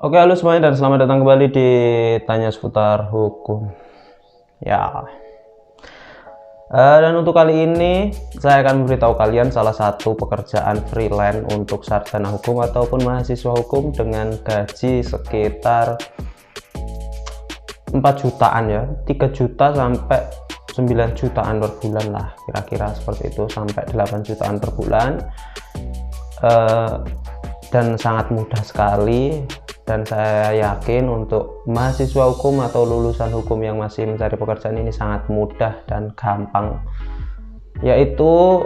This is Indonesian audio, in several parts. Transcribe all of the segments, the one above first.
Oke, halo semuanya dan selamat datang kembali di Tanya Seputar Hukum. Ya, dan untuk kali ini saya akan memberitahu kalian salah satu pekerjaan freelance untuk sarjana hukum ataupun mahasiswa hukum dengan gaji sekitar 4 jutaan ya, 3 juta sampai 9 jutaan per bulan lah, kira-kira seperti itu, sampai 8 jutaan per bulan. Dan sangat mudah sekali, dan saya yakin untuk mahasiswa hukum atau lulusan hukum yang masih mencari pekerjaan ini sangat mudah dan gampang, yaitu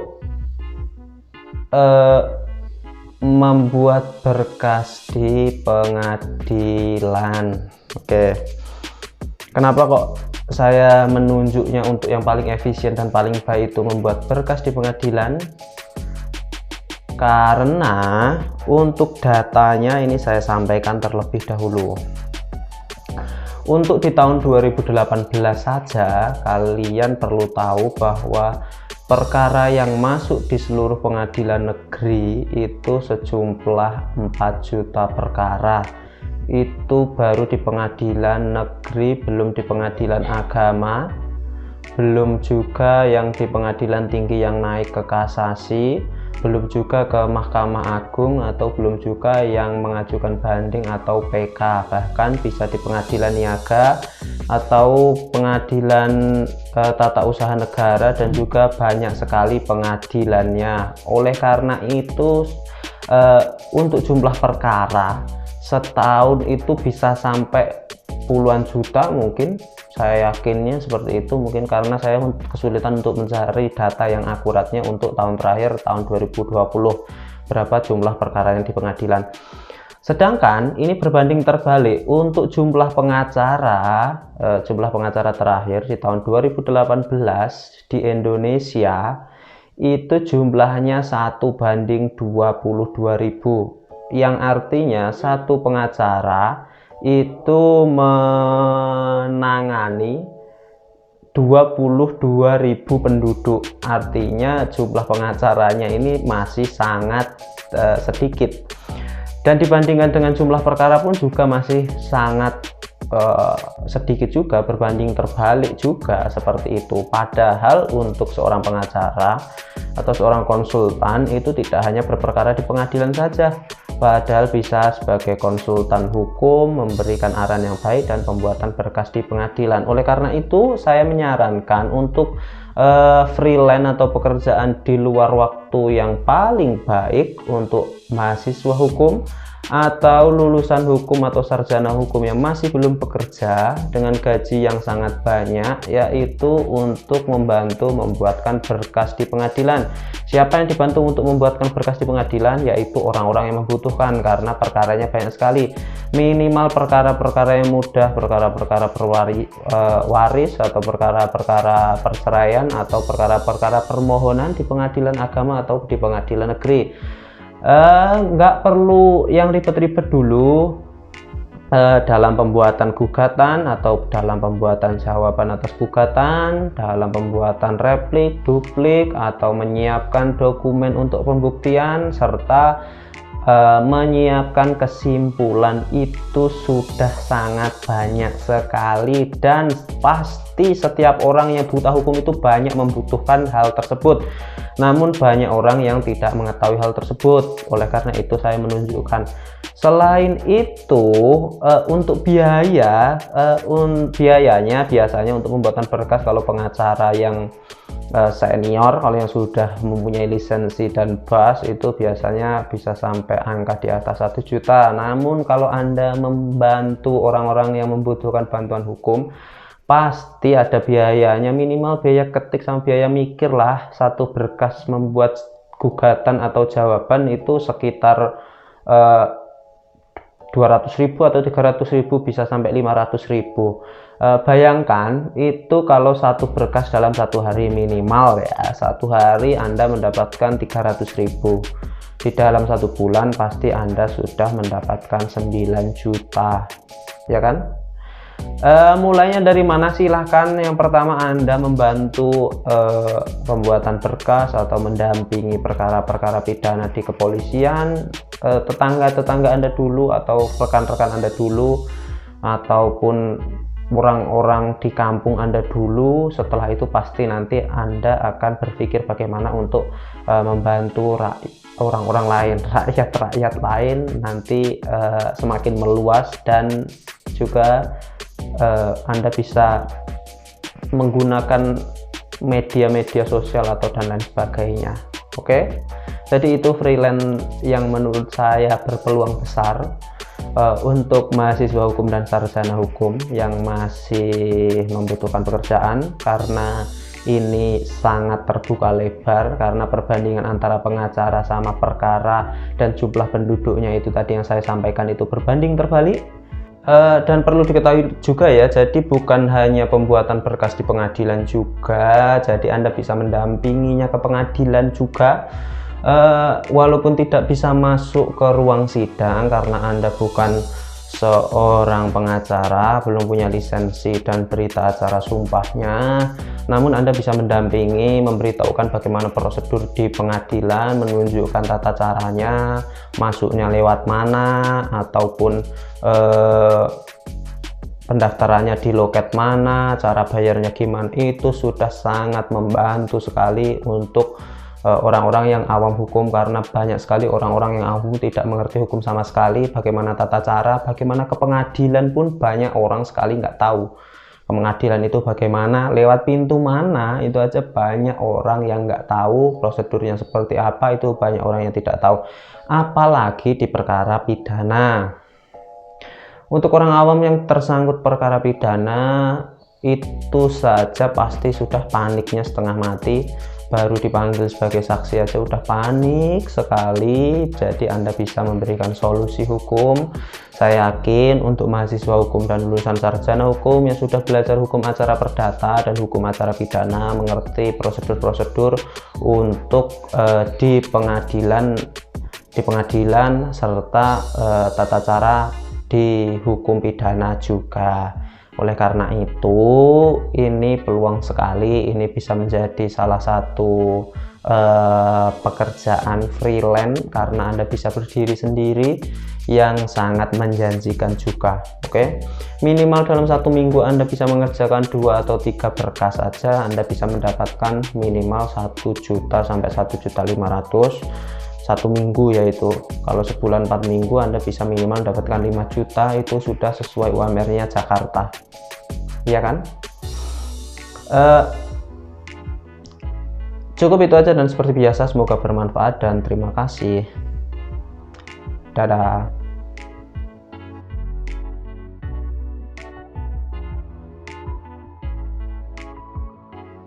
membuat berkas di pengadilan. Oke, kenapa kok saya menunjuknya untuk yang paling efisien dan paling baik itu membuat berkas di pengadilan? Karena untuk datanya ini saya sampaikan terlebih dahulu. Untuk di tahun 2018 saja kalian perlu tahu bahwa perkara yang masuk di seluruh pengadilan negeri itu sejumlah 4 juta perkara. Itu baru di pengadilan negeri, belum di pengadilan agama, belum juga yang di pengadilan tinggi yang naik ke kasasi, belum juga ke Mahkamah Agung, atau belum juga yang mengajukan banding atau PK, bahkan bisa di pengadilan niaga atau pengadilan tata usaha negara, dan juga banyak sekali pengadilannya. Oleh karena itu untuk jumlah perkara setahun itu bisa sampai puluhan juta mungkin, saya yakinnya seperti itu, mungkin karena saya kesulitan untuk mencari data yang akuratnya untuk tahun terakhir, tahun 2020, berapa jumlah perkara yang di pengadilan. Sedangkan ini berbanding terbalik untuk jumlah pengacara terakhir di tahun 2018 di Indonesia itu jumlahnya 1:22.000, yang artinya satu pengacara itu menangani 22.000 penduduk. Artinya jumlah pengacaranya ini masih sangat sedikit, dan dibandingkan dengan jumlah perkara pun juga masih sangat sedikit juga, berbanding terbalik juga seperti itu. Padahal untuk seorang pengacara atau seorang konsultan itu tidak hanya berperkara di pengadilan saja, padahal bisa sebagai konsultan hukum, memberikan arahan yang baik dan pembuatan berkas di pengadilan. Oleh karena itu saya menyarankan untuk freelance atau pekerjaan di luar waktu yang paling baik untuk mahasiswa hukum atau lulusan hukum atau sarjana hukum yang masih belum bekerja dengan gaji yang sangat banyak, yaitu untuk membantu membuatkan berkas di pengadilan. Siapa yang dibantu untuk membuatkan berkas di pengadilan? Yaitu orang-orang yang membutuhkan, karena perkaranya banyak sekali. Minimal perkara-perkara yang mudah, perkara-perkara waris atau perkara-perkara perceraian atau perkara-perkara permohonan di pengadilan agama atau di pengadilan negeri. Nggak perlu yang ribet-ribet dulu dalam pembuatan gugatan atau dalam pembuatan jawaban atas gugatan, dalam pembuatan replik, duplik, atau menyiapkan dokumen untuk pembuktian, serta menyiapkan kesimpulan. Itu sudah sangat banyak sekali, dan pasti setiap orang yang buta hukum itu banyak membutuhkan hal tersebut. Namun banyak orang yang tidak mengetahui hal tersebut. Oleh karena itu saya menunjukkan. Selain itu untuk biayanya biasanya untuk pembuatan berkas, kalau pengacara yang senior, kalau yang sudah mempunyai lisensi dan BAS, itu biasanya bisa sampai angka di atas 1 juta. Namun kalau Anda membantu orang-orang yang membutuhkan bantuan hukum, pasti ada biayanya, minimal biaya ketik sama biaya mikir lah. Satu berkas membuat gugatan atau jawaban itu sekitar 200.000 atau 300.000, bisa sampai 500.000. Bayangkan itu kalau satu berkas dalam satu hari, minimal ya, satu hari Anda mendapatkan 300.000. Di dalam satu bulan pasti Anda sudah mendapatkan 9 juta, ya kan? Mulainya dari mana? Silahkan. Yang pertama, Anda membantu pembuatan berkas atau mendampingi perkara-perkara pidana di kepolisian, tetangga-tetangga Anda dulu atau rekan-rekan Anda dulu, ataupun orang-orang di kampung Anda dulu. Setelah itu pasti nanti Anda akan berpikir bagaimana untuk membantu orang-orang lain, rakyat-rakyat lain, nanti semakin meluas. Dan juga Anda bisa menggunakan media-media sosial atau dan lain sebagainya. Oke, jadi itu freelance yang menurut saya berpeluang besar untuk mahasiswa hukum dan sarjana hukum yang masih membutuhkan pekerjaan, karena ini sangat terbuka lebar, karena perbandingan antara pengacara sama perkara dan jumlah penduduknya itu tadi yang saya sampaikan itu berbanding terbalik. Dan perlu diketahui juga ya, jadi bukan hanya pembuatan berkas di pengadilan juga, jadi Anda bisa mendampinginya ke pengadilan juga, walaupun tidak bisa masuk ke ruang sidang karena Anda bukan seorang pengacara, belum punya lisensi dan berita acara sumpahnya, namun Anda bisa mendampingi, memberitahukan bagaimana prosedur di pengadilan, menunjukkan tata caranya, masuknya lewat mana, ataupun pendaftarannya di loket mana, cara bayarnya gimana. Itu sudah sangat membantu sekali untuk orang-orang yang awam hukum, karena banyak sekali orang-orang yang awam tidak mengerti hukum sama sekali, bagaimana tata cara, bagaimana ke pengadilan pun banyak orang sekali nggak tahu ke pengadilan itu bagaimana, lewat pintu mana, itu aja banyak orang yang nggak tahu prosedurnya seperti apa, itu banyak orang yang tidak tahu, apalagi di perkara pidana. Untuk orang awam yang tersangkut perkara pidana, itu saja pasti sudah paniknya setengah mati, baru dipanggil sebagai saksi aja udah panik sekali. Jadi Anda bisa memberikan solusi hukum. Saya yakin untuk mahasiswa hukum dan lulusan sarjana hukum yang sudah belajar hukum acara perdata dan hukum acara pidana, mengerti prosedur-prosedur untuk di pengadilan serta tata cara di hukum pidana juga. Oleh karena itu, ini peluang sekali, ini bisa menjadi salah satu pekerjaan freelance, karena Anda bisa berdiri sendiri, yang sangat menjanjikan juga. Oke, minimal dalam 1 minggu Anda bisa mengerjakan 2 atau 3 berkas saja, Anda bisa mendapatkan minimal 1 juta sampai 1.500.000 1 minggu, yaitu kalau sebulan 4 minggu Anda bisa minimal mendapatkan 5 juta, itu sudah sesuai UMR-nya Jakarta, iya kan? Cukup itu aja, dan seperti biasa semoga bermanfaat dan terima kasih. Dadah.